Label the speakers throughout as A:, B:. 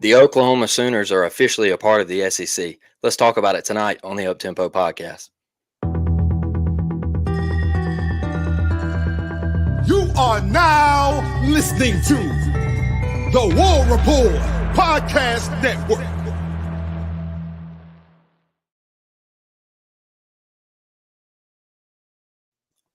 A: The Oklahoma Sooners are officially a part of the SEC. Let's talk about it tonight on the Uptempo podcast.
B: You are now listening to the War Report Podcast Network.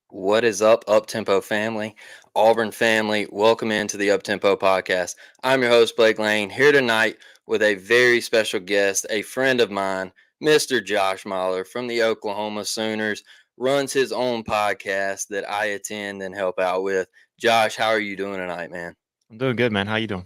A: What is up, Uptempo family, Auburn family? Welcome into the Uptempo podcast. I'm your host, Blake Lane, here tonight with a very special guest, a friend of mine, Mr. Josh Mahler from the Oklahoma Sooners, runs his own podcast that I attend and help out with. Josh, how are you doing tonight, man?
C: I'm doing good, man. How you doing?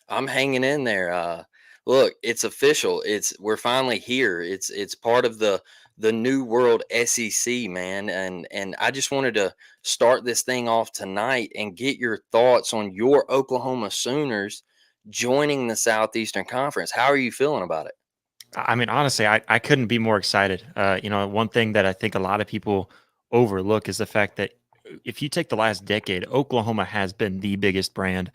A: I'm hanging in there. Look, it's official. We're finally here. It's part of the new world SEC, man. And I just wanted to start this thing off tonight and get your thoughts on your Oklahoma Sooners joining the Southeastern Conference. How are you feeling about it?
C: I mean, honestly, I couldn't be more excited. One thing that I think a lot of people overlook is the fact that if you take the last decade, Oklahoma has been the biggest brand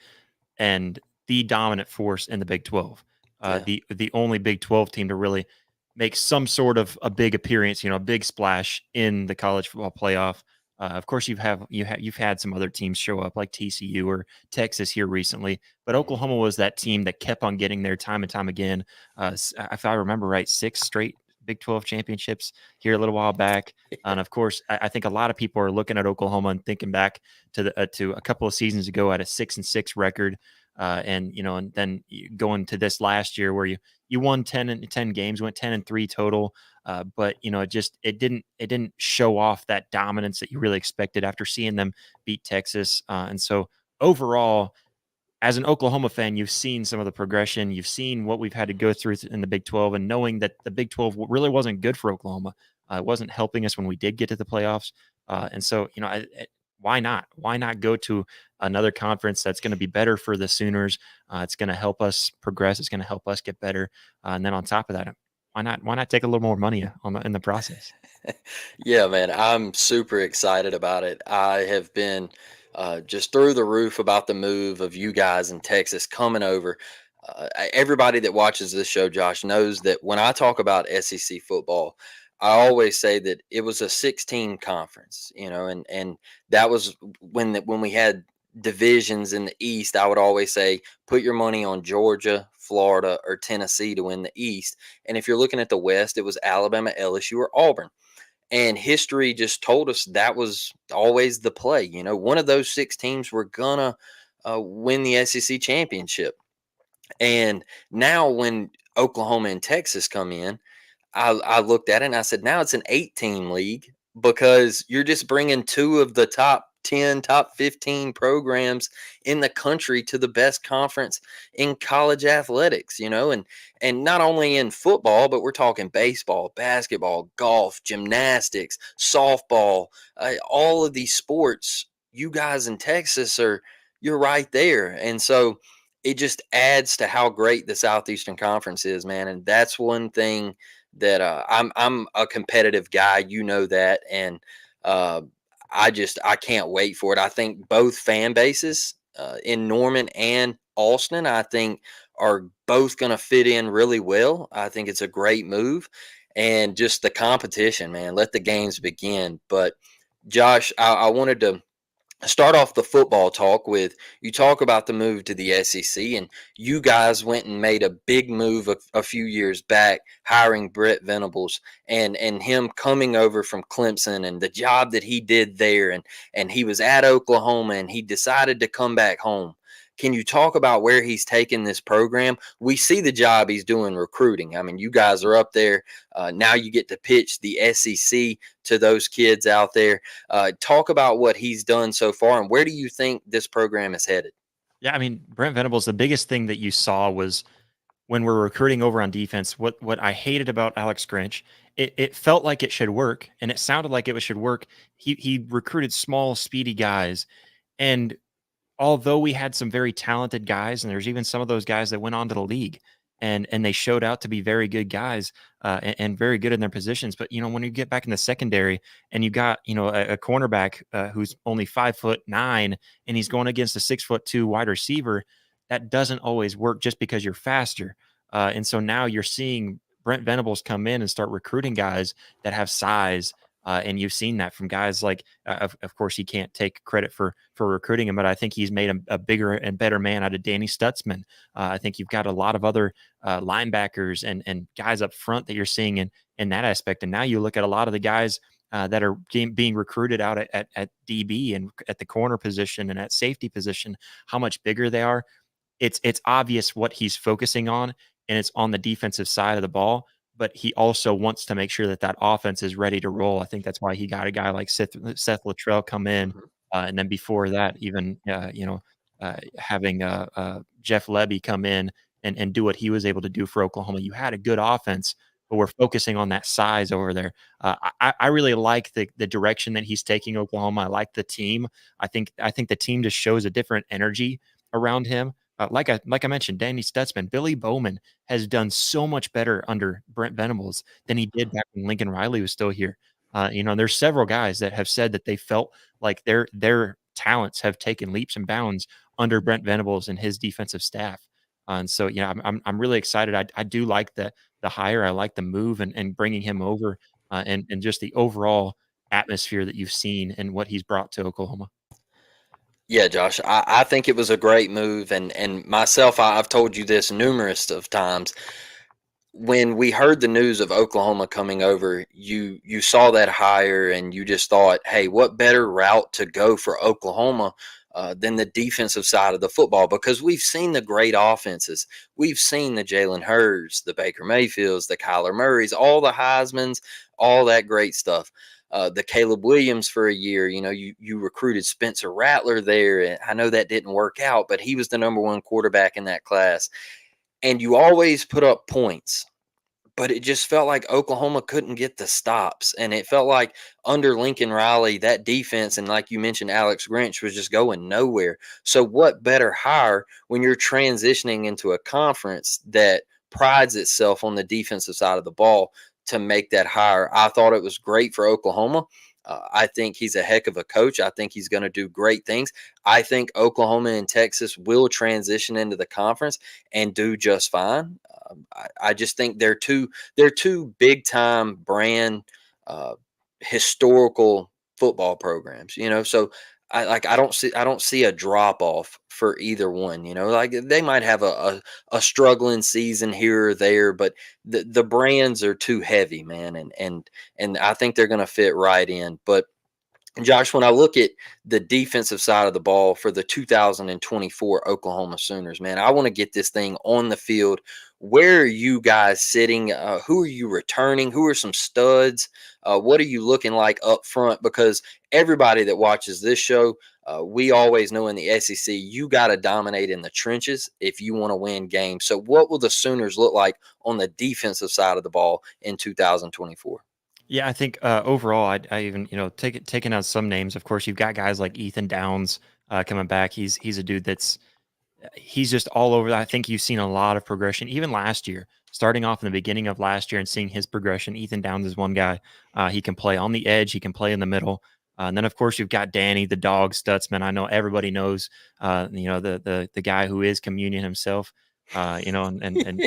C: and the dominant force in the Big 12.
A: Yeah.
C: The only Big 12 team to really make some sort of a big appearance, a big splash in the college football playoff. Of course, you've had some other teams show up like TCU or Texas here recently, but Oklahoma was that team that kept on getting there time and time again. If I remember right, 6 straight Big 12 championships here a little while back. And of course, I think a lot of people are looking at Oklahoma and thinking back to a couple of seasons ago at a 6-6 record. And then going to this last year where you won 10 games, went 10-3 total. But it didn't show off that dominance that you really expected after seeing them beat Texas. And so overall, as an Oklahoma fan, you've seen some of the progression. You've seen what we've had to go through in the Big 12, and knowing that the Big 12 really wasn't good for Oklahoma. It wasn't helping us when we did get to the playoffs. And so, why not? Why not go to another conference that's going to be better for the Sooners? It's going to help us progress. It's going to help us get better. And then on top of that, why not take a little more money in the process?
A: Yeah, man, I'm super excited about it. I have been just through the roof about the move of you guys in Texas coming over. Everybody that watches this show, Josh, knows that when I talk about SEC football, I always say that it was a 16 conference, and that was when we had divisions in the East. I would always say put your money on Georgia, Florida, or Tennessee to win the East. And if you're looking at the West, it was Alabama, LSU, or Auburn. And history just told us that was always the play. One of those 6 teams were gonna win the SEC championship. And now when Oklahoma and Texas come in, I looked at it and I said, now it's an 8-team league because you're just bringing 2 of the top 10, top 15 programs in the country to the best conference in college athletics, and not only in football, but we're talking baseball, basketball, golf, gymnastics, softball, all of these sports. You guys in Texas you're right there. And so it just adds to how great the Southeastern Conference is, man. And that's one thing that I'm a competitive guy, that, and I can't wait for it. I think both fan bases in Norman and Austin, I think, are both going to fit in really well. I think it's a great move, and just the competition, man. Let the games begin. But Josh, I wanted to start off the football talk with you talk about the move to the SEC, and you guys went and made a big move a few years back, hiring Brent Venables and him coming over from Clemson and the job that he did there, and he was at Oklahoma and he decided to come back home. Can you talk about where he's taken this program? We see the job he's doing recruiting. I mean, you guys are up there. Now you get to pitch the SEC to those kids out there. Talk about what he's done so far, and where do you think this program is headed?
C: Yeah, I mean, Brent Venables, the biggest thing that you saw was when we're recruiting over on defense, what I hated about Alex Grinch, it felt like it should work, and it sounded like it should work. He recruited small, speedy guys, and although we had some very talented guys, and there's even some of those guys that went on to the league, and they showed out to be very good guys and very good in their positions. But when you get back in the secondary and you got a cornerback who's only 5'9" and he's going against a 6'2" wide receiver, that doesn't always work just because you're faster. And so now you're seeing Brent Venables come in and start recruiting guys that have size. And you've seen that from guys like, of course, he can't take credit for recruiting him, but I think he's made a bigger and better man out of Danny Stutzman. I think you've got a lot of other linebackers and guys up front that you're seeing in that aspect. And now you look at a lot of the guys that are being recruited out at DB and at the corner position and at safety position, how much bigger they are. It's obvious what he's focusing on, and it's on the defensive side of the ball. But he also wants to make sure that that offense is ready to roll. I think that's why he got a guy like Seth Luttrell come in,
A: Mhm.
C: and then before that, even having Jeff Lebby come in and do what he was able to do for Oklahoma. You had a good offense, but we're focusing on that size over there. I really like the direction that he's taking Oklahoma. I like the team. I think the team just shows a different energy around him. Like I mentioned, Danny Stutzman, Billy Bowman has done so much better under Brent Venables than he did back when Lincoln Riley was still here. There's several guys that have said that they felt like their talents have taken leaps and bounds under Brent Venables and his defensive staff. And so, I'm really excited. I do like the hire. I like the move and bringing him over, and just the overall atmosphere that you've seen and what he's brought to Oklahoma.
A: Yeah, Josh, I think it was a great move, and myself, I've told you this numerous of times. When we heard the news of Oklahoma coming over, you saw that hire and you just thought, hey, what better route to go for Oklahoma than the defensive side of the football? Because we've seen the great offenses. We've seen the Jalen Hurts, the Baker Mayfields, the Kyler Murrays, all the Heismans, all that great stuff. The Caleb Williams for a year, you recruited Spencer Rattler there. And I know that didn't work out, but he was the number one quarterback in that class. And you always put up points, but it just felt like Oklahoma couldn't get the stops. And it felt like under Lincoln Riley, that defense, and like you mentioned, Alex Grinch was just going nowhere. So, what better hire when you're transitioning into a conference that prides itself on the defensive side of the ball to make that hire? I thought it was great for Oklahoma. I think he's a heck of a coach. I think he's going to do great things. I think Oklahoma and Texas will transition into the conference and do just fine. I just think they're two big time brand uh, historical football programs. So I don't see a drop off for either one. Like they might have a struggling season here or there, but the brands are too heavy, man, and I think they're going to fit right in. But Josh, when I look at the defensive side of the ball for the 2024 Oklahoma Sooners, man, I want to get this thing on the field. Where are you guys sitting? Who are you returning? Who are some studs? What are you looking like up front? Because everybody that watches this show, we always know in the SEC, you got to dominate in the trenches if you want to win games. So, what will the Sooners look like on the defensive side of the ball in 2024?
C: Yeah, I think overall, I even taking out some names. Of course, you've got guys like Ethan Downs coming back. He's a dude he's just all over. I think you've seen a lot of progression, even last year, starting off in the beginning of last year and seeing his progression. Ethan Downs is one guy. He can play on the edge. He can play in the middle. And then, of course, you've got Danny, the dog Stutzman. I know everybody knows, the guy who is communion himself. And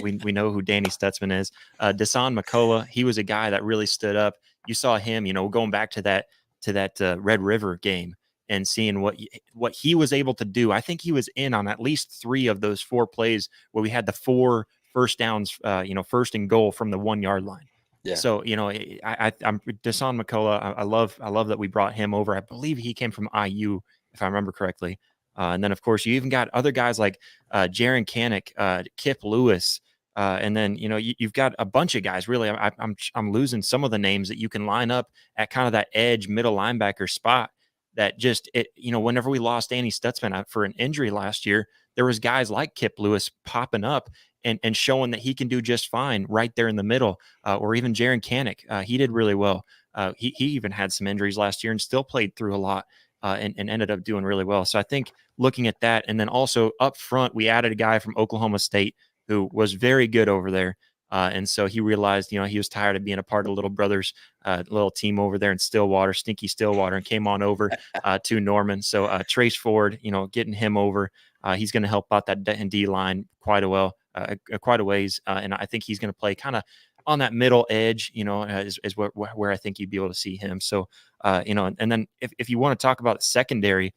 C: we know who Danny Stutzman is. Desan McCullough, he was a guy that really stood up. You saw him, going back to that Red River game and seeing what he was able to do. I think he was in on at least 3 of those 4 plays where we had the 4 first downs, first and goal from the 1-yard line.
A: Yeah.
C: So, I'm Desan McCullough. I love that we brought him over. I believe he came from IU, if I remember correctly. And then, of course, you even got other guys like Jaron Canick, Kip Lewis, and then you've got a bunch of guys. Really, I'm losing some of the names that you can line up at kind of that edge middle linebacker spot. That just whenever we lost Danny Stutzman for an injury last year, there was guys like Kip Lewis popping up and showing that he can do just fine right there in the middle, or even Jaron Canick. He did really well. He even had some injuries last year and still played through a lot. And ended up doing really well. So I think looking at that, and then also up front, we added a guy from Oklahoma State who was very good over there. And so he realized, he was tired of being a part of Little Brothers, little team over there in Stillwater, Stinky Stillwater, and came on over to Norman. So Trace Ford, getting him over. He's going to help out that D line quite a ways, and I think he's going to play kind of on that middle edge. Is where I think you'd be able to see him. So, and then if you want to talk about secondary,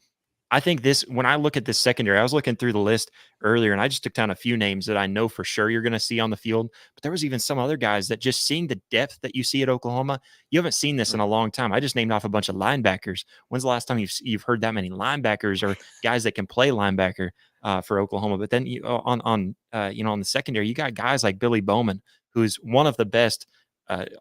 C: I think when I look at this secondary, I was looking through the list earlier and I just took down a few names that I know for sure you're going to see on the field. But there was even some other guys that just seeing the depth that you see at Oklahoma, you haven't seen this in a long time. I just named off a bunch of linebackers. When's the last time you've heard that many linebackers or guys that can play linebacker for Oklahoma? But then on the secondary, you got guys like Billy Bowman, who's one of the best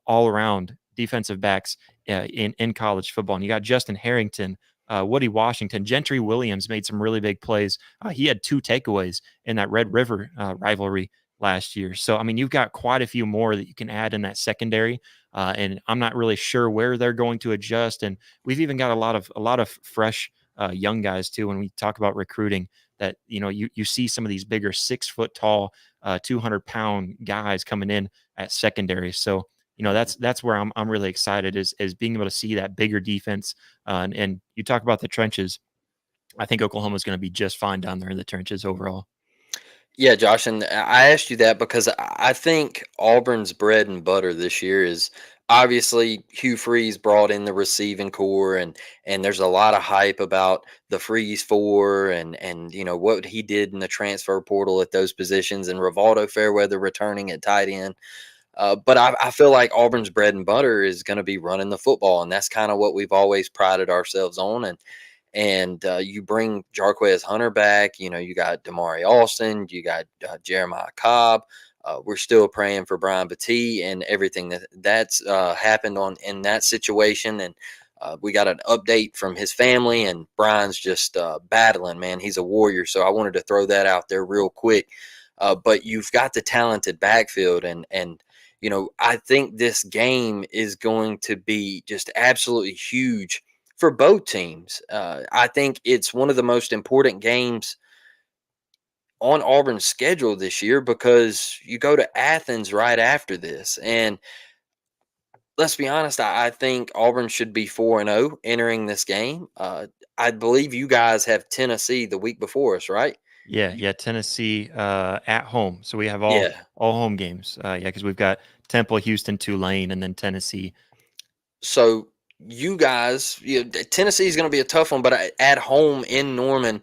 C: all around defensive backs in college football. And you got Justin Harrington, Woody Washington, Gentry Williams made some really big plays. He had 2 takeaways in that Red River rivalry last year. So, I mean, you've got quite a few more that you can add in that secondary. And I'm not really sure where they're going to adjust. And we've even got a lot of fresh young guys too. When we talk about recruiting, that you see some of these bigger 6 foot tall, 200-pound guys coming in at secondary. So that's where I'm really excited is being able to see that bigger defense. And you talk about the trenches. I think Oklahoma is going to be just fine down there in the trenches overall.
A: Yeah, Josh, and I asked you that because I think Auburn's bread and butter this year is obviously Hugh Freeze brought in the receiving core, and there's a lot of hype about the Freeze four and what he did in the transfer portal at those positions, and Rivaldo Fairweather returning at tight end. But I feel like Auburn's bread and butter is going to be running the football, and that's kind of what we've always prided ourselves on. And you bring Jarquez Hunter back. You got Damari Alston, you got Jeremiah Cobb. We're still praying for Brian Battie and everything that's happened in that situation. And we got an update from his family, and Brian's just battling, man. He's a warrior. So I wanted to throw that out there real quick. But you've got the talented backfield, and I think this game is going to be just absolutely huge for both teams. I think it's one of the most important games on Auburn's schedule this year because you go to Athens right after this. And let's be honest, I think Auburn should be 4-0 entering this game. I believe you guys have Tennessee the week before us, right?
C: Yeah, Tennessee at home. So we have all
A: Yeah.
C: home games. Because we've got Temple, Houston, Tulane, and then Tennessee.
A: So you guys, Tennessee is going to be a tough one, but at home in Norman,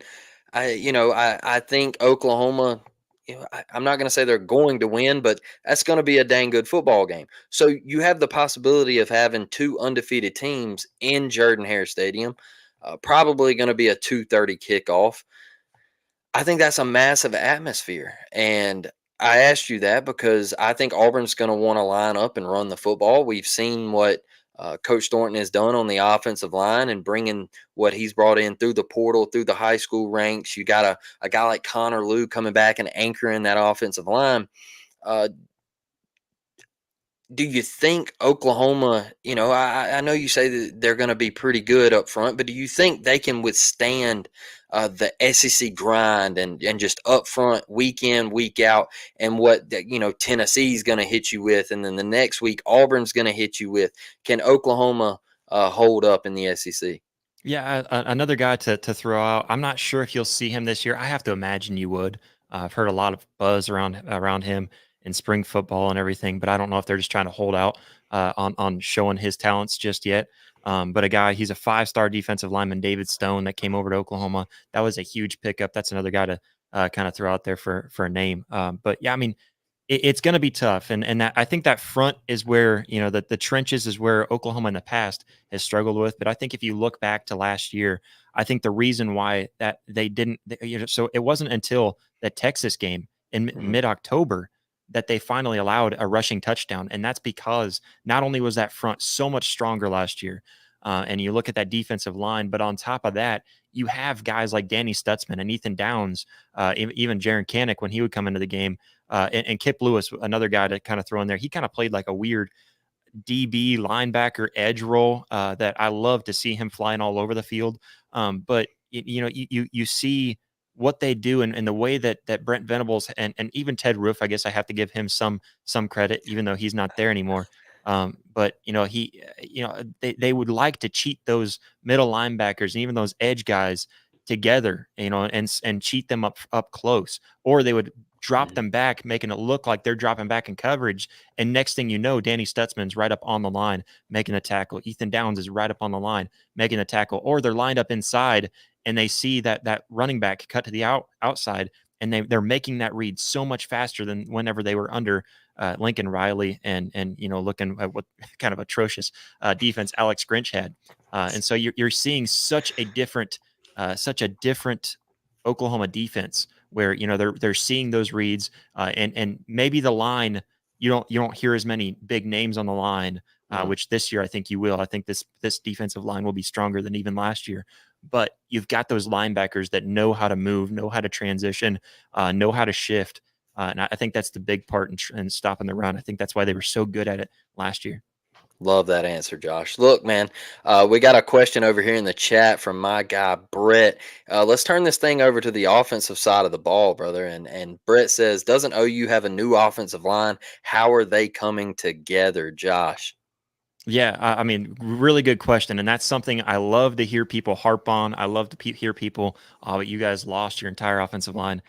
A: I think Oklahoma. I'm not going to say they're going to win, but that's going to be a dang good football game. So you have the possibility of having 2 undefeated teams in Jordan-Hare Stadium. Probably going to be a 2:30 kickoff. I think that's a massive atmosphere, and I asked you that because I think Auburn's going to want to line up and run the football. We've seen what Coach Thornton has done on the offensive line and bringing what he's brought in through the portal, through the high school ranks. You got a guy like Connor Liu coming back and anchoring that offensive line. Do you think Oklahoma, I know you say that they're going to be pretty good up front, but do you think they can withstand the SEC grind and just up front, week in, week out, and what Tennessee's going to hit you with, and then the next week Auburn's going to hit you with? Can Oklahoma hold up in the SEC?
C: Yeah, another guy to throw out. I'm not sure if you'll see him this year. I have to imagine you would. I've heard a lot of buzz around him in spring football and everything, but I don't know if they're just trying to hold out on showing his talents just yet. But he's a 5-star defensive lineman, David Stone, that came over to Oklahoma. That was a huge pickup. That's another guy to kind of throw out there for a name. But yeah, I mean, it's going to be tough, and I think that front is where the trenches is where Oklahoma in the past has struggled with. But I think if you look back to last year, I think the reason why that they didn't, so it wasn't until that Texas game in mid-October that they finally allowed a rushing touchdown, and that's because not only was that front so much stronger last year, and you look at that defensive line, but on top of that, you have guys like Danny Stutzman and Ethan Downs, even Jaron Kanik when he would come into the game. And Kip Lewis, another guy to kind of throw in there. He kind of played like a weird DB linebacker edge role that I love to see him flying all over the field. But you see what they do and the way that Brent Venables and even Ted Roof, I guess I have to give him some credit, even though he's not there anymore. But they would like to cheat those middle linebackers and even those edge guys together, and cheat them up close, or they would drop
A: Mhm.
C: them back, making it look like they're dropping back in coverage. And next thing you know, Danny Stutzman's right up on the line making a tackle. Ethan Downs is right up on the line making a tackle, or they're lined up inside and they see that running back cut to the outside, and they're making that read so much faster than whenever they were under Lincoln Riley and looking at what kind of atrocious defense Alex Grinch had. And so you're seeing such a different Oklahoma defense where they're seeing those reads, and maybe the line, you don't hear as many big names on the line, which this year I think you will. I think this defensive line will be stronger than even last year. But you've got those linebackers that know how to move, know how to transition, know how to shift. And I think that's the big part in stopping the run. I think that's why they were so good at it last year.
A: Love that answer, Josh. Look, man, we got a question over here in the chat from my guy Brett. Let's turn this thing over to the offensive side of the ball, brother. And Brett says, "Doesn't OU have a new offensive line? How are they coming together, Josh?"
C: Yeah, I mean, really good question, and that's something I love to hear people harp on. I love to hear people, "Oh, but you guys lost your entire offensive line."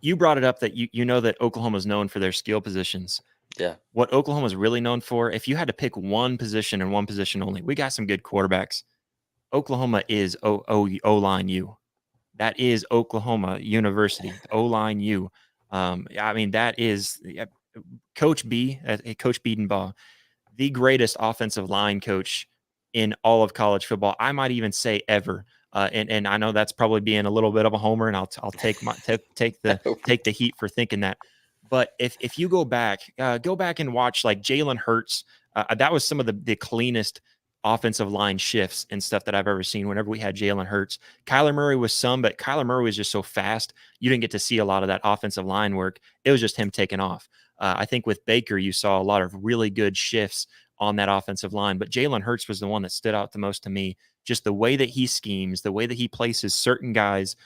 C: You brought it up that you know that Oklahoma is known for their skill positions.
A: Yeah.
C: What Oklahoma is really known for, if you had to pick one position and one position only, we got some good quarterbacks. Oklahoma is O-line U. That is Oklahoma University, O-line U. I mean, that is Coach B, Coach Biedenbaugh, the greatest offensive line coach in all of college football. I might even say ever. And I know that's probably being a little bit of a homer, and I'll take the heat for thinking that. But if you go back and watch like Jalen Hurts, that was some of the cleanest offensive line shifts and stuff that I've ever seen. Whenever we had Jalen Hurts, Kyler Murray was some, but Kyler Murray was just so fast, you didn't get to see a lot of that offensive line work. It was just him taking off. I think with Baker, you saw a lot of really good shifts on that offensive line, but Jalen Hurts was the one that stood out the most to me. Just the way that he schemes, the way that he places certain guys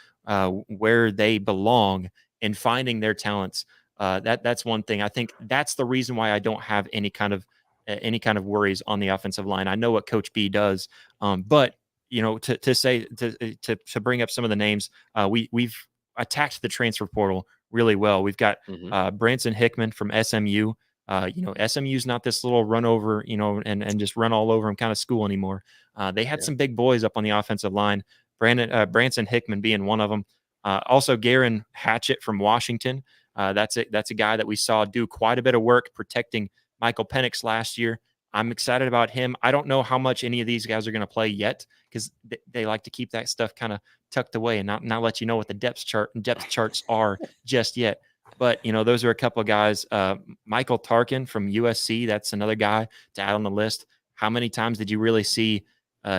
C: where they belong, and finding their talents. That's one thing. I think that's the reason why I don't have any kind of worries on the offensive line. I know what Coach B does, but to bring up some of the names, we've attacked the transfer portal really well. We've got Branson Hickman from SMU. SMU's not this little run over, and just run all over them kind of school anymore. They had some big boys up on the offensive line. Branson Hickman being one of them. Also, Garen Hatchett from Washington. That's a guy that we saw do quite a bit of work protecting Michael Penix last year. I'm excited about him. I don't know how much any of these guys are going to play yet, because they like to keep that stuff kind of tucked away and not let you know what the depth charts are just yet. But those are a couple of guys. Michael Tarkin from USC, that's another guy to add on the list. How many times did you really see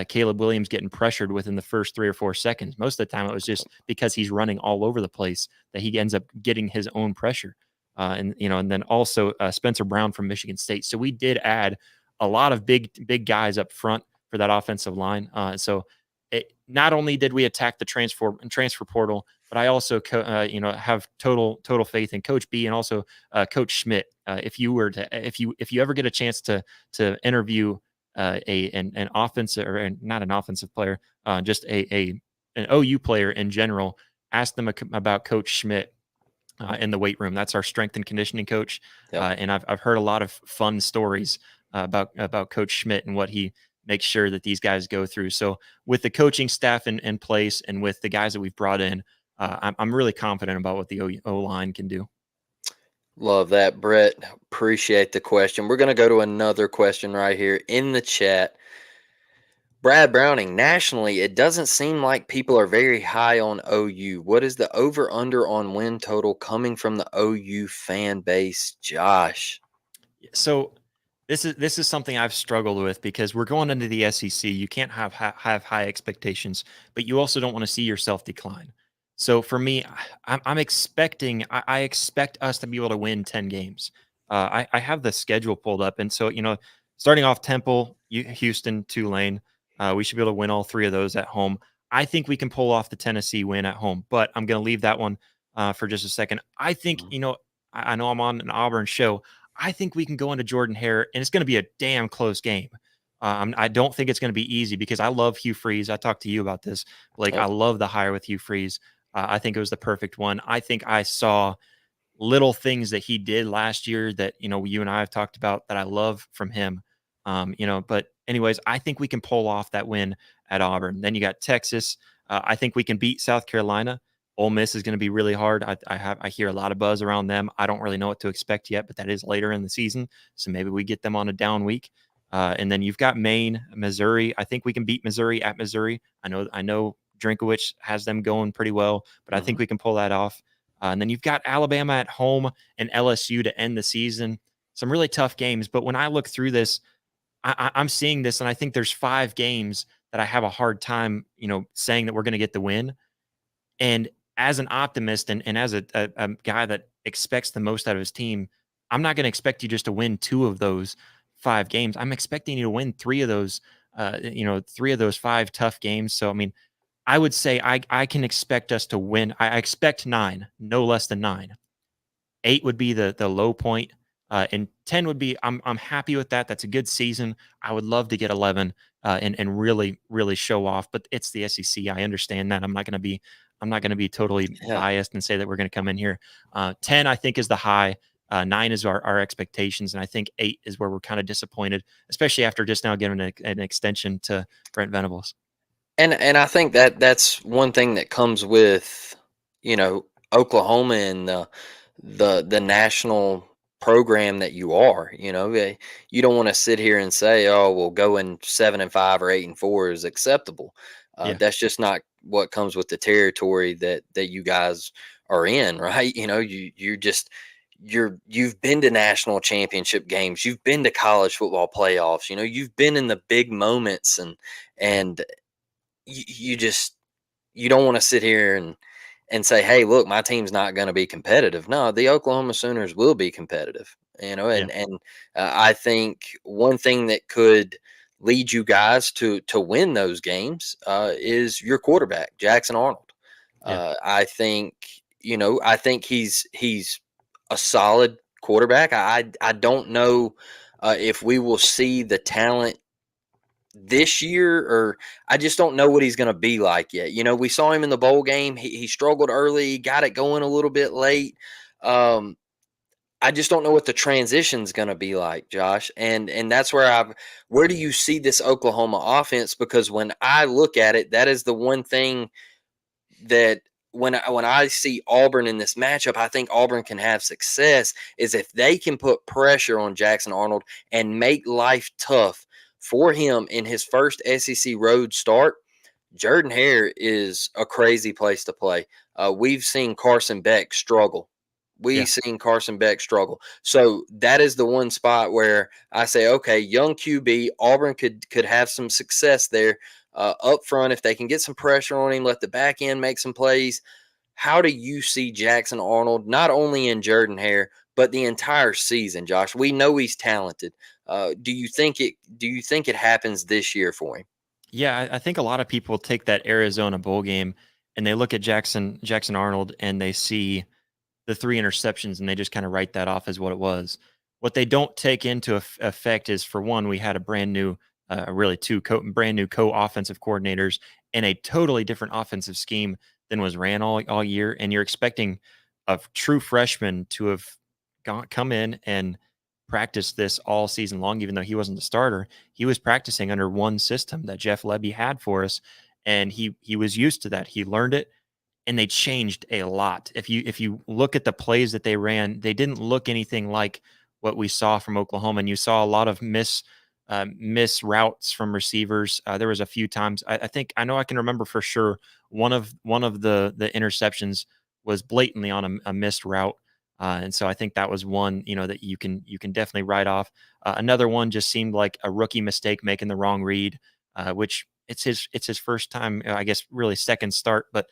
C: Caleb Williams getting pressured within the first 3 or 4 seconds? Most of the time, it was just because he's running all over the place that he ends up getting his own pressure. And then also Spencer Brown from Michigan State. So we did add a lot of big guys up front for that offensive line. Not only did we attack the transfer portal, but I also have total faith in Coach B and also Coach Schmidt. If you ever get a chance to interview an offensive, or not an offensive player, just an OU player in general, ask them about Coach Schmidt. In the weight room. That's our strength and conditioning coach.
A: Yep.
C: And I've heard a lot of fun stories about Coach Schmidt and what he makes sure that these guys go through. So with the coaching staff in place and with the guys that we've brought in, I'm really confident about what the O-line can do.
A: Love that, Brett. Appreciate the question. We're going to go to another question right here in the chat. Brad Browning, nationally, it doesn't seem like people are very high on OU. What is the over-under on win total coming from the OU fan base, Josh?
C: So this is something I've struggled with, because we're going into the SEC. You can't have high expectations, but you also don't want to see yourself decline. So for me, I'm expecting I expect us to be able to win 10 games. I have the schedule pulled up, and so starting off Temple, Houston, Tulane. We should be able to win all 3 of those at home. I think we can pull off the Tennessee win at home, but I'm going to leave that one for just a second. I think, I know I'm on an Auburn show. I think we can go into Jordan Hare, and it's going to be a damn close game. I don't think it's going to be easy because I love Hugh Freeze. I talked to you about this, Blake. I
A: Yep.
C: love the hire with Hugh Freeze. I think it was the perfect one. I think I saw little things that he did last year that, you and I have talked about that I love from him. But anyways, I think we can pull off that win at Auburn. Then you got Texas. I think we can beat South Carolina. Ole Miss is going to be really hard. I hear a lot of buzz around them. I don't really know what to expect yet, but that is later in the season, so maybe we get them on a down week. And then you've got Maine, Missouri. I think we can beat Missouri at Missouri. I know Drinkowicz has them going pretty well, but I think
A: Mhm.
C: we can pull that off. And then you've got Alabama at home and LSU to end the season. Some really tough games. But when I look through this, I'm seeing this, and I think there's 5 games that I have a hard time, saying that we're going to get the win. And as an optimist and as a guy that expects the most out of his team, I'm not going to expect you just to win 2 of those 5 games. I'm expecting you to win 3 of those, 5 tough games. So, I mean, I would say I can expect us to win. I expect 9, no less than 9. 8 would be the low point, and 10 would be I'm happy with that. That's a good season. I would love to get 11 and really really show off, but it's the SEC. I understand that. I'm not going to be totally
A: Yeah.
C: biased and say that we're going to come in here. 10 I think is the high. 9 is our expectations, and I think 8 is where we're kind of disappointed, especially after just now giving an extension to Brent Venables.
A: And I think that that's one thing that comes with, Oklahoma and the national program that you are. You don't want to sit here and say, "Oh, well, going 7-5 or 8-4 is acceptable."
C: Yeah,
A: That's just not what comes with the territory that you guys are in, right? You've been to national championship games, you've been to college football playoffs, you've been in the big moments, and you just you don't want to sit here and say, "Hey, look, my team's not going to be competitive." No, the Oklahoma Sooners will be competitive.
C: yeah,
A: I think one thing that could lead you guys to win those games is your quarterback, Jackson Arnold.
C: yeah.
A: I think he's a solid quarterback. I don't know if we will see the talent this year, or I just don't know what he's going to be like yet. We saw him in the bowl game. He struggled early, got it going a little bit late. Um, I just don't know what the transition's going to be like, Josh. And that's where do you see this Oklahoma offense? Because when I look at it, that is the one thing that when I see Auburn in this matchup, I think Auburn can have success is if they can put pressure on Jackson Arnold and make life tough for him in his first SEC road start. Jordan Hare is a crazy place to play. We've seen Carson Beck struggle.
C: Yeah.
A: We've seen Carson Beck struggle. So that is the one spot where I say, okay, young QB, Auburn could have some success there up front if they can get some pressure on him, let the back end make some plays. How do you see Jackson Arnold, not only in Jordan Hare, but the entire season, Josh? We know he's talented. Do you think it happens this year for him?
C: Yeah, I think a lot of people take that Arizona bowl game and they look at Jackson Arnold and they see the 3 interceptions and they just kind of write that off as what it was. What they don't take into effect is, for one, we had a brand new, really brand new co-offensive coordinators and a totally different offensive scheme than was ran all year. And you're expecting a true freshman to have come in and practiced this all season long, even though he wasn't the starter. He was practicing under one system that Jeff Lebby had for us, and he was used to that. He learned it, and they changed a lot. If you look at the plays that they ran, they didn't look anything like what we saw from Oklahoma, and you saw a lot of miss routes from receivers. There was a few times I think I know I can remember for sure one of the interceptions was blatantly on a missed route. And so I think that was one, that you can definitely write off. Another one just seemed like a rookie mistake, making the wrong read, which it's his first time, I guess, really second start, but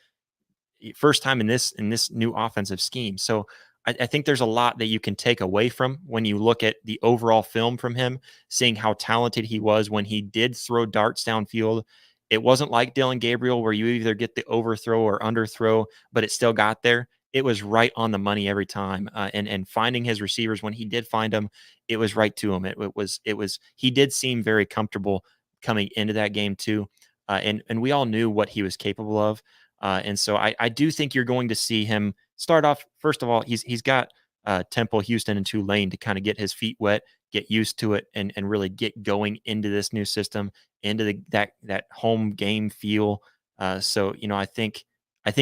C: first time in this new offensive scheme. So I think there's a lot that you can take away from when you look at the overall film from him, seeing how talented he was when he did throw darts downfield. It wasn't like Dylan Gabriel where you either get the overthrow or underthrow, but it still got there. it was right on the money every time. And finding his receivers when he did find them, it was right to him. It was he did seem very comfortable coming into that game too, and we all knew what he was capable of. And so I do think you're going to see him start off. First of all, he's got Temple, Houston, and Tulane to kind of get his feet wet, get used to it, and really get going into this new system, into that home game feel. So I think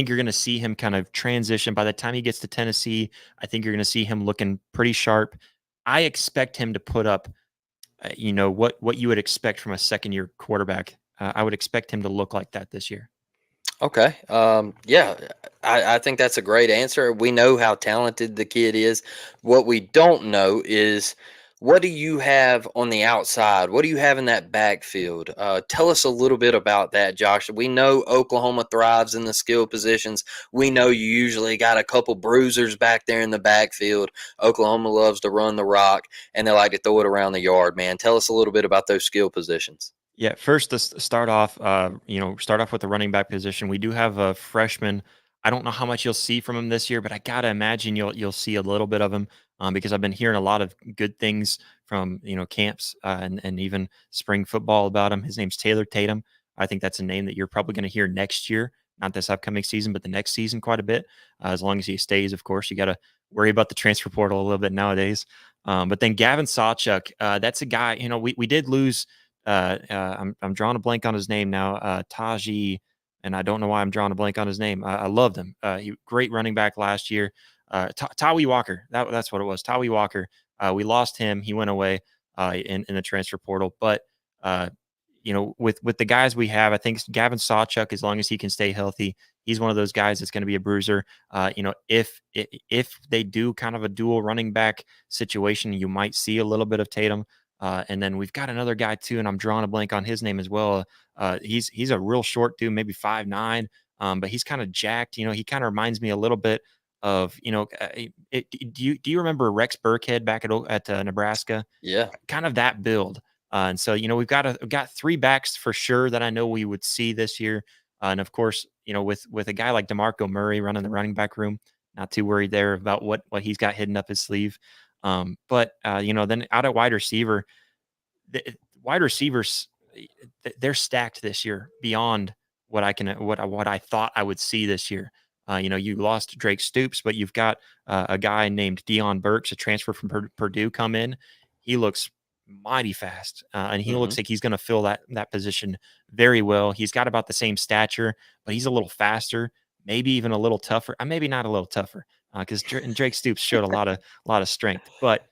C: you're going to see him kind of transition. By the time he gets to Tennessee, I think you're going to see him looking pretty sharp. I expect him to put up, what you would expect from a second year quarterback. I would expect him to look like that this year.
A: Okay. Yeah, I think that's a great answer. We know how talented the kid is. What we don't know is, what do you have on the outside? What do you have in that backfield? Tell us a little bit about that, Josh. We know Oklahoma thrives in the skill positions. We know you usually got a couple bruisers back there in the backfield. Oklahoma loves to run the rock, and they like to throw it around the yard, man. Tell us a little bit about those skill positions.
C: Yeah, first to start off, start off with the running back position. We do have a freshman. I don't know how much you'll see from him this year, but I gotta imagine you'll see a little bit of him, because I've been hearing a lot of good things from camps, and even spring football about him. His name's Taylor Tatum. I think that's a name that you're probably going to hear next year, not this upcoming season, but the next season quite a bit. As long as he stays, of course. You got to worry about the transfer portal a little bit nowadays. But then Gavin Sawchuk, that's a guy. We did lose. I'm drawing a blank on his name now. Taji, and I don't know why I'm drawing a blank on his name. I loved him. He great running back last year. Tawi Walker. That's what it was. Tawi Walker. We lost him. He went away in the transfer portal. But with the guys we have, I think Gavin Sawchuk, as long as he can stay healthy, he's one of those guys that's going to be a bruiser. If they do kind of a dual running back situation, you might see a little bit of Tatum. And then we've got another guy too, and I'm drawing a blank on his name as well. He's a real short dude, maybe 5'9", but he's kind of jacked. He kind of reminds me a little bit of do you remember Rex Burkhead back at Nebraska?
A: Yeah.
C: Kind of that build. And so we've got three backs for sure that I know we would see this year. And of course, with a guy like DeMarco Murray running the running back room, not too worried there about what he's got hidden up his sleeve. But then out at wide receiver, the wide receivers, they're stacked this year beyond what I thought I would see this year. You lost Drake Stoops, but you've got a guy named Deion Burks, a transfer from Purdue, come in. He looks mighty fast, and he looks like he's going to fill that position very well. He's got about the same stature, but he's a little faster, maybe even a little tougher. Maybe not a little tougher, because Drake Stoops showed a lot of strength, but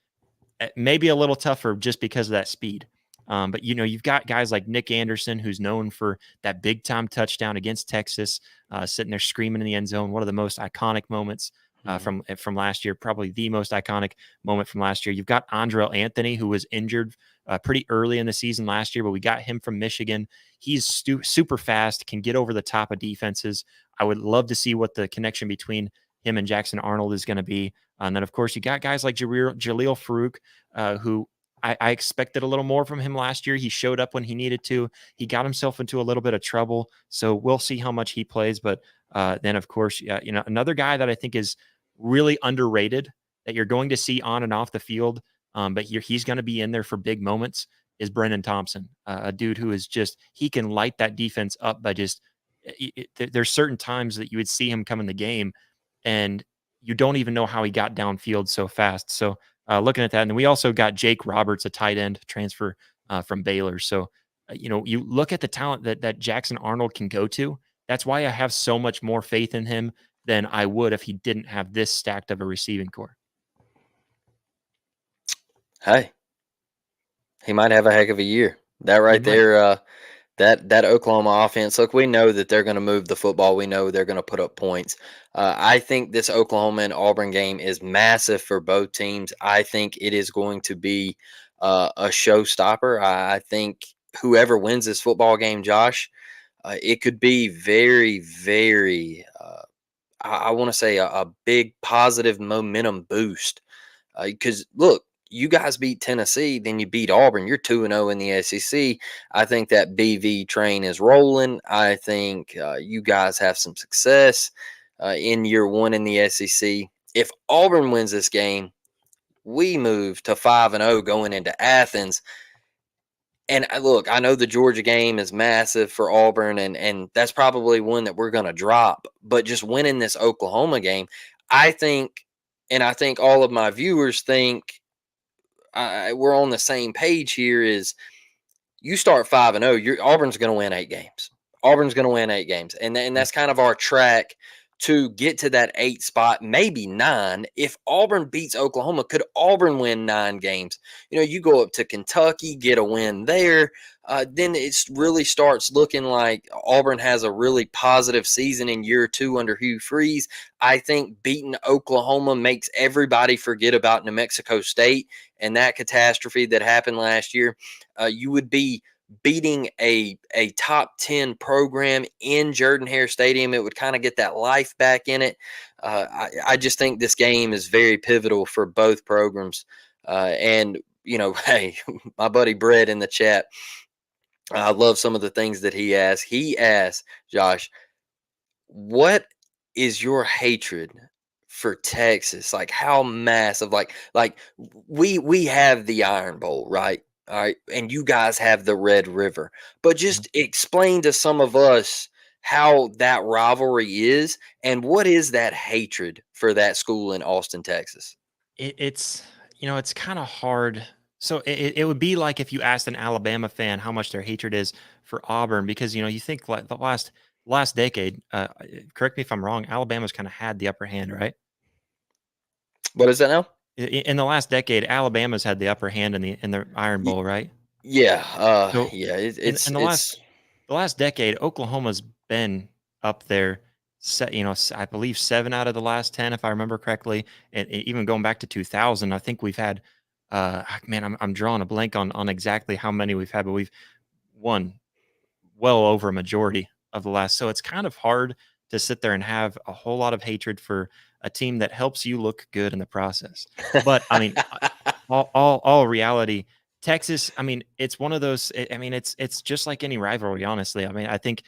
C: maybe a little tougher just because of that speed. But you've got guys like Nick Anderson, who's known for that big time touchdown against Texas, sitting there screaming in the end zone. One of the most iconic moments from last year, probably the most iconic moment from last year. You've got Andrel Anthony, who was injured pretty early in the season last year, but we got him from Michigan. He's super fast, can get over the top of defenses. I would love to see what the connection between him and Jackson Arnold is going to be. And then, of course, you got guys like Jaleel Farouk, who I expected a little more from him last year. He showed up when he needed to. He got himself into a little bit of trouble. So we'll see how much he plays. But then, of course, another guy that I think is really underrated that you're going to see on and off the field, but he's going to be in there for big moments, is Brennan Thompson, a dude who is he can light that defense up by there's certain times that you would see him come in the game and you don't even know how he got downfield so fast. So looking at that, and then we also got Jake Roberts, a tight end transfer from Baylor. So, you look at the talent that Jackson Arnold can go to. That's why I have so much more faith in him than I would if he didn't have this stacked of a receiving core.
A: Hey, he might have a heck of a year. That right there, that Oklahoma offense. Look, we know that they're going to move the football. We know they're going to put up points. I think this Oklahoma and Auburn game is massive for both teams. I think it is going to be a showstopper. I think whoever wins this football game, Josh, it could be very, very. I want to say a big positive momentum boost. Because look, you guys beat Tennessee, then you beat Auburn. You're 2-0 in the SEC. I think that BV train is rolling. I think you guys have some success. in year one in the SEC. If Auburn wins this game, we move to 5-0 going into Athens. And look, I know the Georgia game is massive for Auburn, and that's probably one that we're going to drop. But just winning this Oklahoma game, I think, and I think all of my viewers think we're on the same page here. Is you start 5-0, Auburn's going to win 8 games. Auburn's going to win 8 games, and that's kind of our track to get to that 8 spot, maybe 9. If Auburn beats Oklahoma, could Auburn win 9 games? You go up to Kentucky, get a win there. Then it really starts looking like Auburn has a really positive season in year 2 under Hugh Freeze. I think beating Oklahoma makes everybody forget about New Mexico State and that catastrophe that happened last year. You would be beating a top 10 program in Jordan-Hare Stadium. It would kind of get that life back in it. I just think this game is very pivotal for both programs. And, hey, my buddy Brett in the chat, I love some of the things that he asked. He asked, Josh, what is your hatred for Texas? Like, how massive? Like we have the Iron Bowl, right? All right, and you guys have the Red River. But just explain to some of us how that rivalry is and what is that hatred for that school in Austin, Texas?
C: It's it's kind of hard. So it would be like if you asked an Alabama fan how much their hatred is for Auburn, because you think like the last decade. Correct me if I'm wrong. Alabama's kind of had the upper hand, right?
A: What is that now?
C: In the last decade, Alabama's had the upper hand in the Iron
A: Y-
C: Bowl, right?
A: Yeah,
C: So
A: yeah.
C: in the last decade, Oklahoma's been up there. I believe 7 out of the last 10, if I remember correctly, and even going back to 2000, I think we've had. Man, I'm drawing a blank on exactly how many we've had, but we've won well over a majority of the last. So it's kind of hard to sit there and have a whole lot of hatred for a team that helps you look good in the process. But I mean, all reality, Texas, I mean, it's one of those. I mean, it's just like any rivalry, honestly. I mean, I think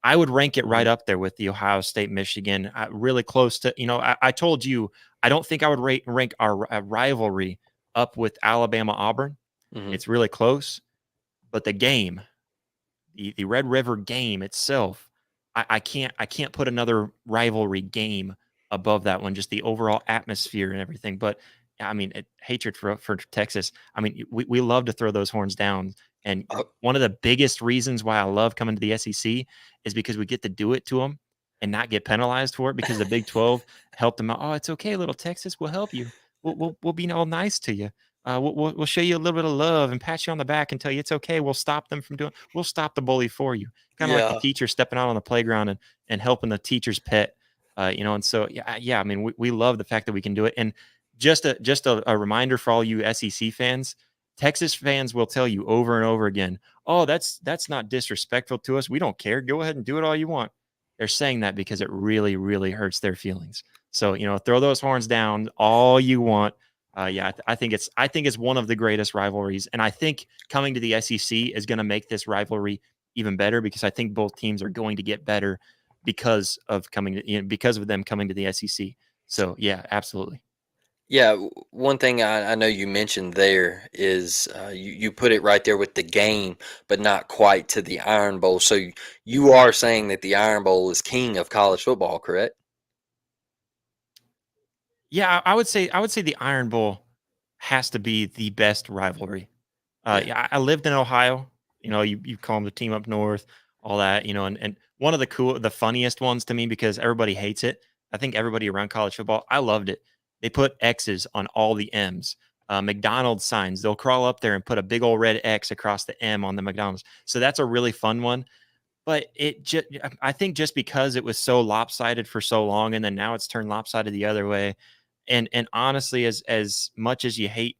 C: I would rank it right
A: Mhm,
C: up there with the Ohio State Michigan, really close to. I told you I don't think I would rank our rivalry up with Alabama Auburn.
A: mhm.
C: It's really close, but the game, the Red River game itself, I can't put another rivalry game above that one. Just the overall atmosphere and everything. But I mean, hatred for Texas. I mean, we love to throw those horns down. And
A: Oh,
C: one of the biggest reasons why I love coming to the SEC is because we get to do it to them and not get penalized for it, because the Big 12 helped them out. Oh, it's okay, little Texas. We'll help you. We'll be all nice to you. We'll show you a little bit of love and pat you on the back and tell you it's okay. We'll stop them from doing. We'll stop the bully for you. Kind of like the
A: yeah.
C: teacher stepping out on the playground and helping the teacher's pet. And so yeah. I mean, we love the fact that we can do it. And just a reminder for all you SEC fans, Texas fans will tell you over and over again, "Oh, that's not disrespectful to us. We don't care. Go ahead and do it all you want." They're saying that because it really, really hurts their feelings. So throw those horns down all you want. Yeah, I think it's one of the greatest rivalries, and I think coming to the SEC is going to make this rivalry even better, because I think both teams are going to get better because of because of them coming to the SEC. So yeah, absolutely.
A: Yeah, one thing I know you mentioned there is you put it right there with the game, but not quite to the Iron Bowl. So you are saying that the Iron Bowl is king of college football, correct?
C: Yeah, I would say the Iron Bowl has to be the best rivalry.
A: Yeah,
C: Yeah, I lived in Ohio. You call them the team up north, all that. And one of the funniest ones to me, because everybody hates it. I think everybody around college football, I loved it. They put X's on all the M's. McDonald's signs, they'll crawl up there and put a big old red X across the M on the McDonald's. So that's a really fun one. But I think just because it was so lopsided for so long, and then now it's turned lopsided the other way, and honestly, as much as you hate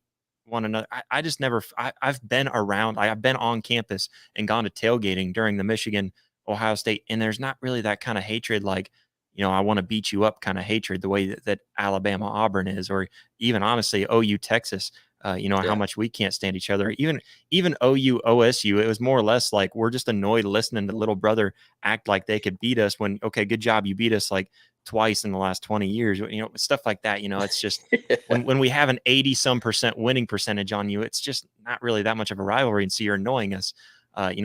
C: one another, I just never. I've been around. I've been on campus and gone to tailgating during the Michigan Ohio State, and there's not really that kind of hatred, like I want to beat you up kind of hatred, the way that Alabama Auburn is, or even honestly OU Texas. How
A: yeah,
C: much we can't stand each other. Even OU OSU, it was more or less like we're just annoyed listening to little brother act like they could beat us when, okay, good job, you beat us like twice in the last 20 years, stuff like that. It's just
A: Yeah.
C: when we have an 80-some% winning percentage on you, it's just not really that much of a rivalry. And so you're annoying us.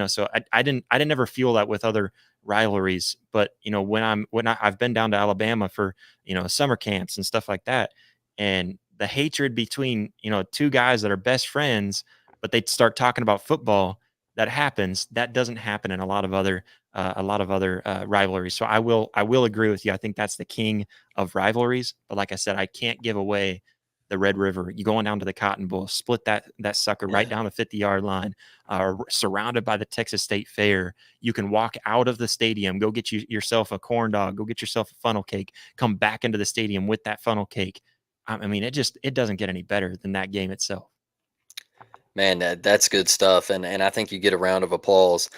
C: So I didn't ever feel that with other rivalries, but I've been down to Alabama for, summer camps and stuff like that. And the hatred between, two guys that are best friends, but they start talking about football, that doesn't happen in a lot of other rivalries. So I will agree with you. I think that's the king of rivalries. But like I said, I can't give away the Red River. You going down to the Cotton Bowl, split that sucker right down the 50-yard line, surrounded by the Texas State Fair. You can walk out of the stadium, go get yourself a corn dog, go get yourself a funnel cake, come back into the stadium with that funnel cake. I mean, it doesn't get any better than that game itself.
A: Man, that's good stuff, and I think you get a round of applause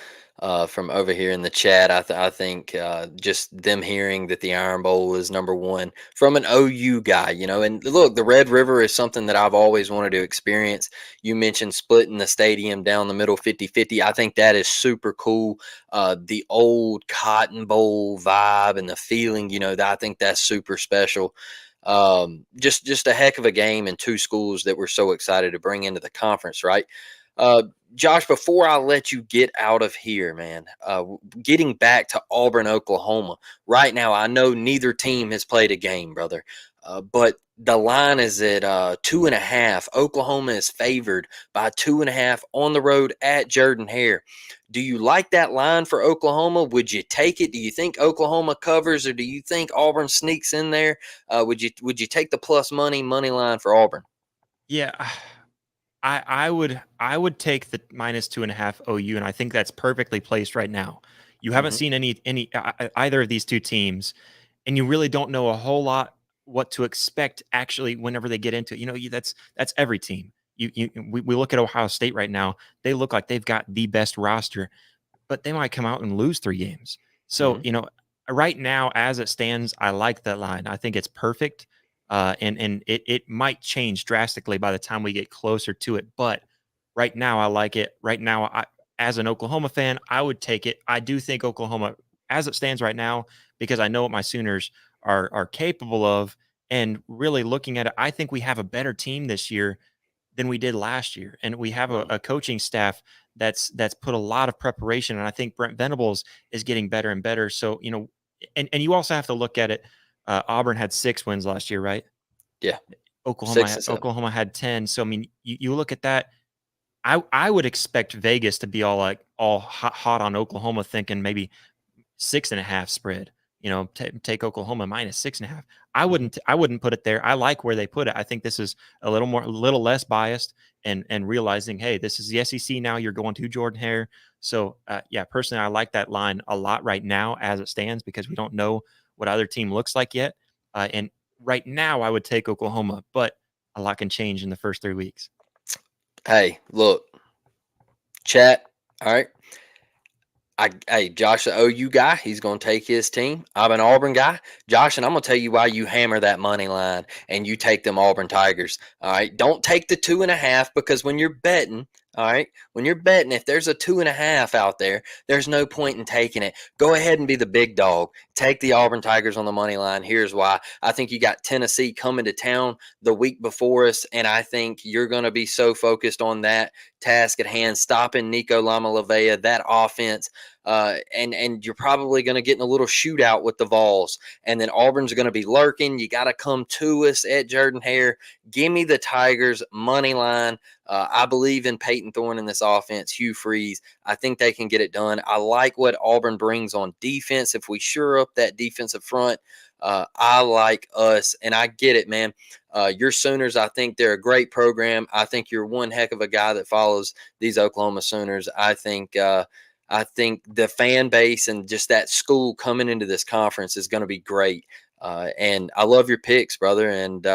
A: from over here in the chat. I think just them hearing that the Iron Bowl is number one from an OU guy, and look, the Red River is something that I've always wanted to experience. You mentioned splitting the stadium down the middle 50-50. I think that is super cool. The old Cotton Bowl vibe and the feeling, I think that's super special. Just a heck of a game and two schools that we're so excited to bring into the conference, right? Josh, before I let you get out of here, man, getting back to Auburn, Oklahoma, right now, I know neither team has played a game, brother, but the line is at 2.5. Oklahoma is favored by 2.5 on the road at Jordan-Hare. Do you like that line for Oklahoma? Would you take it? Do you think Oklahoma covers, or do you think Auburn sneaks in there? Would you take the plus money line for Auburn?
C: Yeah, I would take the -2.5 OU, and I think that's perfectly placed right now. You haven't seen any either of these two teams, and you really don't know a whole lot what to expect actually whenever they get into it. That's every team. We look at Ohio State right now. They look like they've got the best roster, but they might come out and lose 3 games. So, right now, as it stands, I like that line. I think it's perfect. And it might change drastically by the time we get closer to it. But right now, I like it. Right now, as an Oklahoma fan, I would take it. I do think Oklahoma, as it stands right now, because I know what my Sooners are capable of, and really looking at it, I think we have a better team this year than we did last year, and we have a coaching staff that's put a lot of preparation. And I think Brent Venables is getting better and better. So and you also have to look at it. Auburn had 6 wins last year, right?
A: Yeah.
C: Oklahoma had 10. So I mean, you look at that. I would expect Vegas to be all hot on Oklahoma, thinking maybe 6.5 spread. Take Oklahoma -6.5. I wouldn't put it there. I like where they put it. I think this is a little less biased, and realizing, hey, this is the SEC now. You're going to Jordan-Hare. So yeah, personally, I like that line a lot right now as it stands, because we don't know what other team looks like yet. And right now, I would take Oklahoma, but a lot can change in the first 3 weeks.
A: Hey, look, chat. All right. Hey, Josh, the OU guy, he's going to take his team. I'm an Auburn guy. Josh, and I'm going to tell you why you hammer that money line and you take them Auburn Tigers. All right. Don't take the 2.5, because when you're betting, all right, if there's a 2.5 out there, there's no point in taking it. Go ahead and be the big dog. Take the Auburn Tigers on the money line. Here's why. I think you got Tennessee coming to town the week before us, and I think you're going to be so focused on that task at hand, stopping Nico Lamalavea, that offense. And you're probably going to get in a little shootout with the Vols. And then Auburn's going to be lurking. You got to come to us at Jordan-Hare. Give me the Tigers money line. I believe in Peyton Thorne in this offense, Hugh Freeze. I think they can get it done. I like what Auburn brings on defense. If we shore up that defensive front, I like us. And I get it, man. Your Sooners, I think they're a great program. I think you're one heck of a guy that follows these Oklahoma Sooners. I think the fan base and just that school coming into this conference is going to be great. And I love your picks, brother. And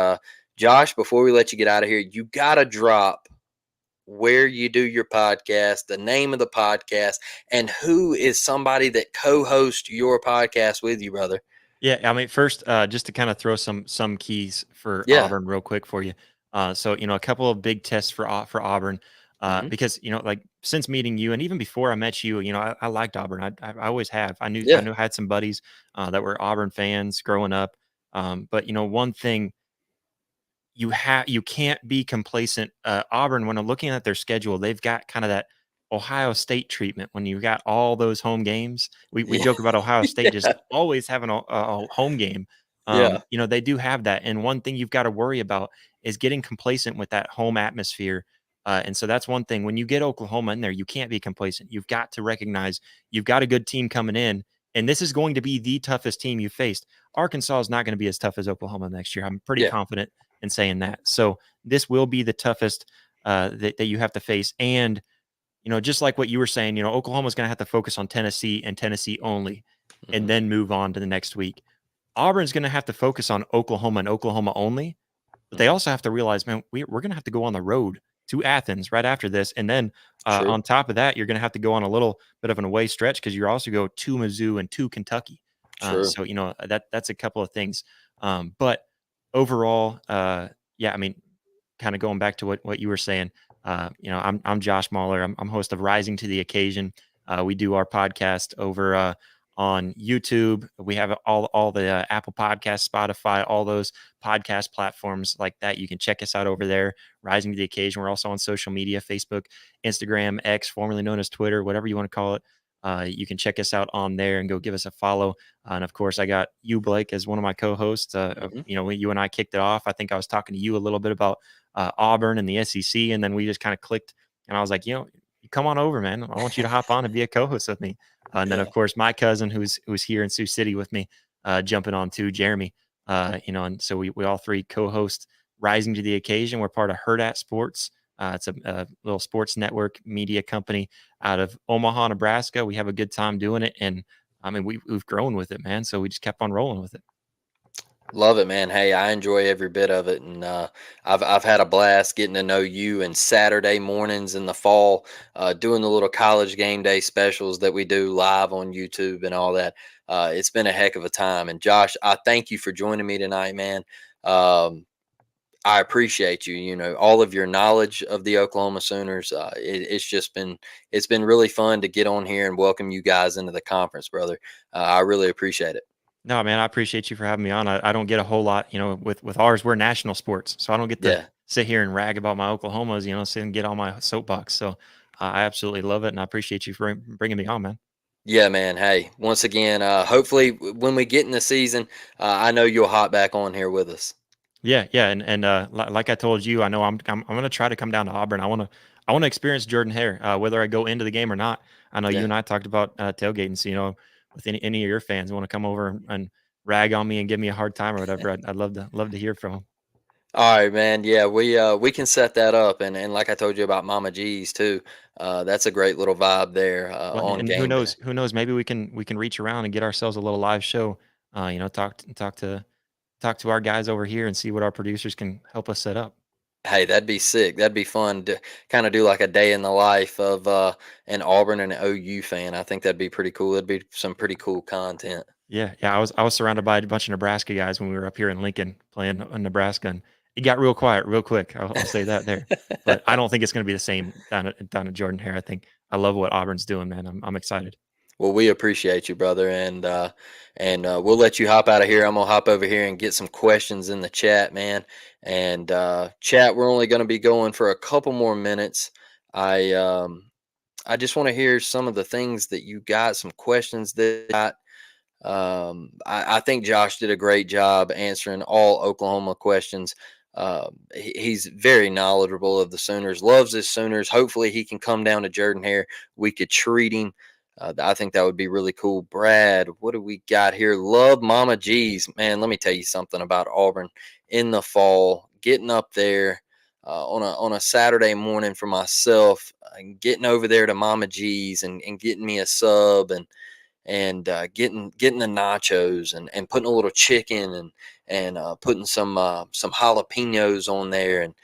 A: Josh, before we let you get out of here, you got to drop where you do your podcast, the name of the podcast, and who is somebody that co-hosts your podcast with you, brother.
C: Yeah, I mean, first, just to kind of throw some keys for
A: Yeah.
C: Auburn real quick for you. So a couple of big tests for Auburn.
A: Hmm.
C: Because like since meeting you, and even before I met you, I liked Auburn. I always have. I
A: Yeah,
C: knew I had some buddies that were Auburn fans growing up. But one thing you can't be complacent. Auburn, when I'm looking at their schedule, they've got kind of that Ohio State treatment. When you got all those home games, we
A: yeah,
C: joke about Ohio State just always having a home game.
A: yeah,
C: They do have that, and one thing you've got to worry about is getting complacent with that home atmosphere. And so that's one thing. When you get Oklahoma in there, you can't be complacent. You've got to recognize you've got a good team coming in, and this is going to be the toughest team you faced. Arkansas is not going to be as tough as Oklahoma next year. I'm pretty
A: yeah.
C: confident in saying that. So this will be the toughest that you have to face. And, just like what you were saying, Oklahoma's going to have to focus on Tennessee and Tennessee only, and
A: Hmm.
C: then move on to the next week. Auburn's going to have to focus on Oklahoma and Oklahoma only, but they
A: Hmm.
C: also have to realize, man, we're going to have to go on the road to Athens right after this. And then
A: True,
C: on top of that, you're going to have to go on a little bit of an away stretch because you're also go to Mizzou and to Kentucky.
A: true.
C: So, that's a couple of things. But overall, yeah, I mean, kind of going back to what you were saying, I'm Josh Mahler. I'm host of Rising to the Occasion. We do our podcast over on YouTube. We have all the Apple Podcasts, Spotify, all those podcast platforms like that. You can check us out over there. Rising to the Occasion. We're also on social media: Facebook, Instagram, X, formerly known as Twitter, whatever you want to call it. You can check us out on there and go give us a follow. And of course, I got you, Blake, as one of my co-hosts.
A: Hmm.
C: When you and I kicked it off, I think I was talking to you a little bit about Auburn and the SEC, and then we just kind of clicked. And I was like, you come on over, man. I want you to hop on and be a co-host with me. And then,
A: Yeah.
C: of course, my cousin, who's here in Sioux City with me, jumping on too, Jeremy. And so we all three co-host Rising to the Occasion. We're part of Herd at Sports. It's a little sports network media company out of Omaha, Nebraska. We have a good time doing it, and I mean we've grown with it, man. So we just kept on rolling with it.
A: Love it, man. Hey, I enjoy every bit of it, and I've had a blast getting to know you. And Saturday mornings in the fall, doing the little college game day specials that we do live on YouTube and all that. It's been a heck of a time. And Josh, I thank you for joining me tonight, man. Um, I appreciate you. All of your knowledge of the Oklahoma Sooners. It's been really fun to get on here and welcome you guys into the conference, brother. I really appreciate it.
C: No, man, I appreciate you for having me on. I don't get a whole lot, with ours, we're national sports, so I don't get to
A: Yeah.
C: sit here and rag about my Oklahomas, sit and get on my soapbox. So I absolutely love it, and I appreciate you for bringing me on, man.
A: Yeah, man. Hey, once again, hopefully when we get in the season, I know you'll hop back on here with us.
C: Yeah, yeah, and like I told you, I know I'm gonna try to come down to Auburn. I want to experience Jordan Hare, whether I go into the game or not. I know you
A: Yeah.
C: and I talked about tailgating, so with any of your fans want to come over and rag on me and give me a hard time or whatever, I'd love to hear from them.
A: All right, man. Yeah, we can set that up, and like I told you about Mama G's too. That's a great little vibe there
C: Well,
A: on
C: and who
A: game day.
C: knows? Who knows? Maybe we can reach around and get ourselves a little live show. Talk to our guys over here and see what our producers can help us set up.
A: Hey, that'd be sick. That'd be fun to kind of do like a day in the life of an Auburn and an OU fan. I think that'd be pretty cool. It'd be some pretty cool content.
C: Yeah, yeah. I was surrounded by a bunch of Nebraska guys when we were up here in Lincoln playing in Nebraska, and it got real quiet real quick. I'll say that there. But I don't think it's going to be the same down at Jordan Hare. I think I love what Auburn's doing, man. I'm excited.
A: Well, we appreciate you, brother, and we'll let you hop out of here. I'm gonna hop over here and get some questions in the chat, man. And chat, we're only gonna be going for a couple more minutes. I um, I just want to hear some of the things that you got, some questions that you got. I think Josh did a great job answering all Oklahoma questions. He's very knowledgeable of the Sooners, loves his Sooners. Hopefully, he can come down to Jordan Hare. We could treat him. I think that would be really cool. Brad, what do we got here? Love Mama G's. Man, let me tell you something about Auburn in the fall, getting up there on a Saturday morning for myself, getting over there to Mama G's and getting me a sub and getting the nachos and putting a little chicken and putting some jalapenos on there. And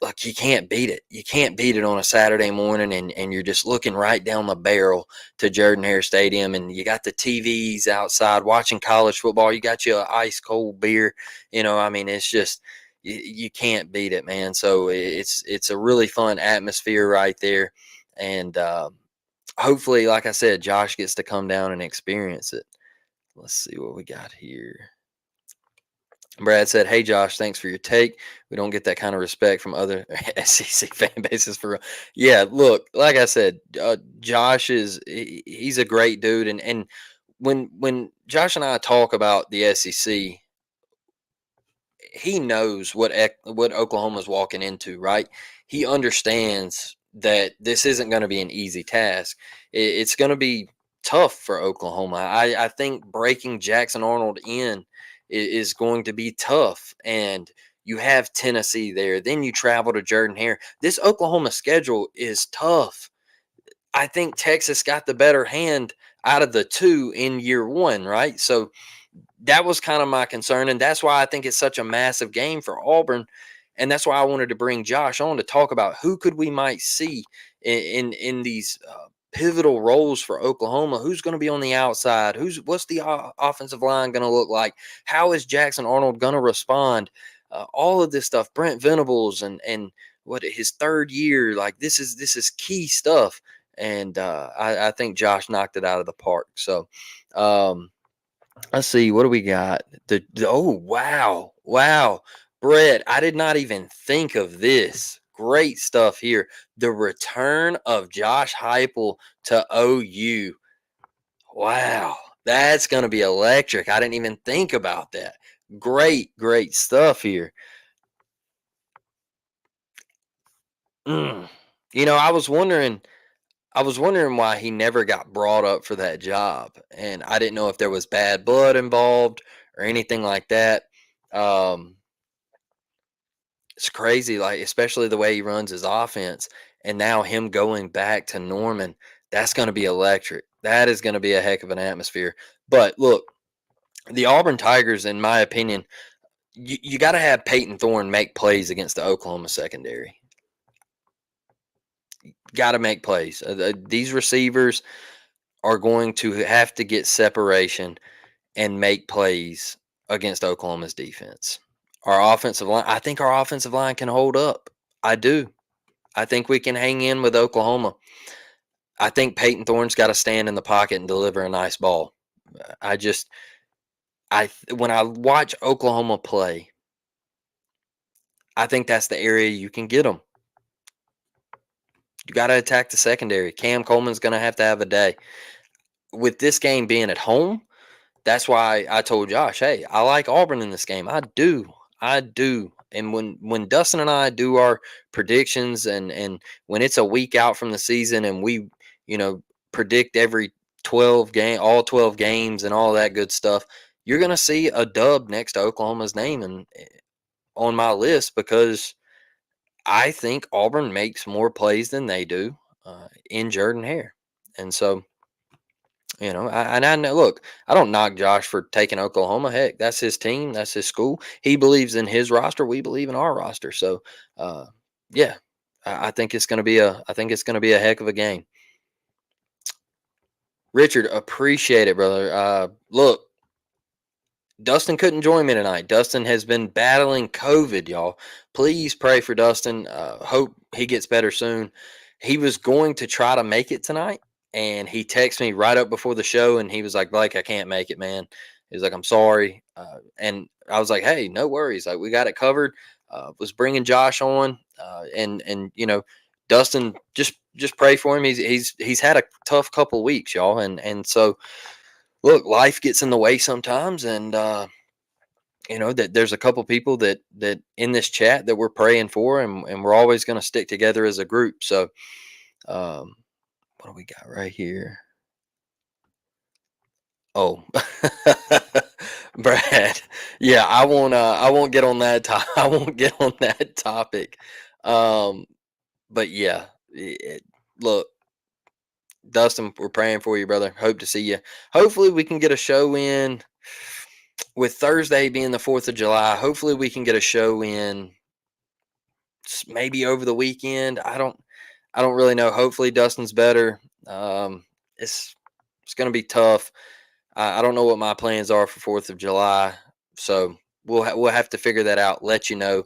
A: like, you can't beat it. You can't beat it on a Saturday morning, and you're just looking right down the barrel to Jordan Hare Stadium, and you got the TVs outside watching college football. You got your ice cold beer. I mean, it's just you can't beat it, man. So it's a really fun atmosphere right there, and hopefully, like I said, Josh gets to come down and experience it. Let's see what we got here. Brad said, "Hey Josh, thanks for your take. We don't get that kind of respect from other SEC fan bases for real." Yeah, look, like I said, Josh he's a great dude, and when Josh and I talk about the SEC, he knows what Oklahoma's walking into, right? He understands that this isn't going to be an easy task. It's going to be tough for Oklahoma. I think breaking Jackson Arnold in is going to be tough, and you have Tennessee there. Then you travel to Jordan-Hare. This Oklahoma schedule is tough. I think Texas got the better hand out of the two in year one, right? So that was kind of my concern, and that's why I think it's such a massive game for Auburn, and that's why I wanted to bring Josh on to talk about who could we might see in these pivotal roles for Oklahoma. Who's going to be on the outside? What's the offensive line going to look like? How is Jackson Arnold going to respond? All of this stuff. Brent Venables and what his third year. Like this is key stuff, and I think Josh knocked it out of the park. So. Let's see, what do we got? Oh wow, Brett, I did not even think of this. Great stuff here. The return of Josh Heupel to OU. Wow, that's going to be electric. I didn't even think about that. Great stuff here. You know, I was wondering why he never got brought up for that job, and I didn't know if there was bad blood involved or anything like that. Um, it's crazy, like especially the way he runs his offense, and now him going back to Norman. That's going to be electric. That is going to be a heck of an atmosphere. But look, the Auburn Tigers, in my opinion, you got to have Peyton Thorne make plays against the Oklahoma secondary. Got to make plays. These receivers are going to have to get separation and make plays against Oklahoma's defense. Our offensive line, I think our offensive line can hold up. I do. I think we can hang in with Oklahoma. I think Peyton Thorne's got to stand in the pocket and deliver a nice ball. When I watch Oklahoma play, I think that's the area you can get them. You got to attack the secondary. Cam Coleman's going to have a day. With this game being at home, that's why I told Josh, hey, I like Auburn in this game. I do. And when Dustin and I do our predictions and when it's a week out from the season and we, predict every all 12 games and all that good stuff, you're going to see a dub next to Oklahoma's name and on my list because I think Auburn makes more plays than they do in Jordan-Hare. And so, I know. Look, I don't knock Josh for taking Oklahoma. Heck, that's his team. That's his school. He believes in his roster. We believe in our roster. So, yeah, I think it's going to be a heck of a game. Richard, appreciate it, brother. Look, Dustin couldn't join me tonight. Dustin has been battling COVID, y'all. Please pray for Dustin. Hope he gets better soon. He was going to try to make it tonight. And he texted me right up before the show, and he was like, "Blake, I can't make it, man." He was like, "I'm sorry," and I was like, "Hey, no worries. Like we got it covered." Was bringing Josh on, and Dustin, just pray for him. He's had a tough couple weeks, y'all, and so look, life gets in the way sometimes, and that there's a couple people that in this chat that we're praying for, and we're always going to stick together as a group. So. What do we got right here? Oh, Brad. Yeah, I won't get on that. I won't get on that topic. But yeah, look, Dustin, we're praying for you, brother. Hope to see you. Hopefully, we can get a show in with Thursday being the 4th of July. Hopefully, we can get a show in maybe over the weekend. I don't really know. Hopefully, Dustin's better. It's going to be tough. I don't know what my plans are for 4th of July. So we'll have to figure that out. Let you know.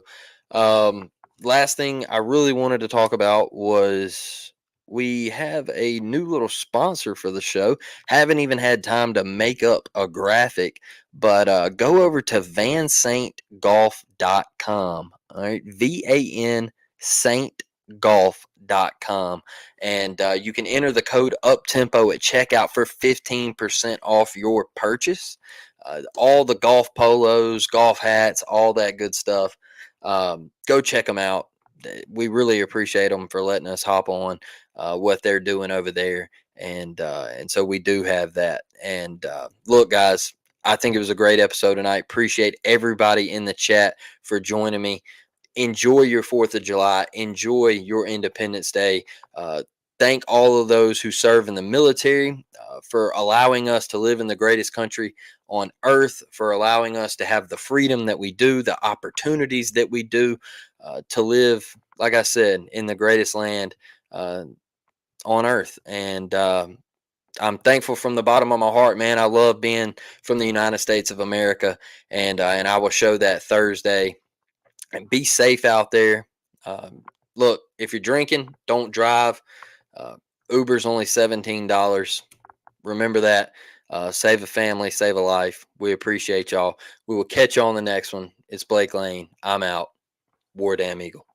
A: Last thing I really wanted to talk about was we have a new little sponsor for the show. Haven't even had time to make up a graphic, but go over to vansaintgolf.com. All right, VAN saintgolf.com, and you can enter the code UPTEMPO at checkout for 15% off your purchase. All the golf polos, golf hats, all that good stuff. Go check them out. We really appreciate them for letting us hop on what they're doing over there, and so we do have that. And look, guys, I think it was a great episode tonight. Appreciate everybody in the chat for joining me. Enjoy your 4th of July. Enjoy your Independence Day. Thank all of those who serve in the military for allowing us to live in the greatest country on earth, for allowing us to have the freedom that we do, the opportunities that we do, to live, like I said, in the greatest land on earth. And I'm thankful from the bottom of my heart, man. I love being from the United States of America, and I will show that Thursday. And be safe out there. Look, if you're drinking, don't drive. Uh, Uber's only $17. Remember that. Save a family, save a life. We appreciate y'all. We will catch you on the next one. It's Blake Lane. I'm out. War Damn Eagle.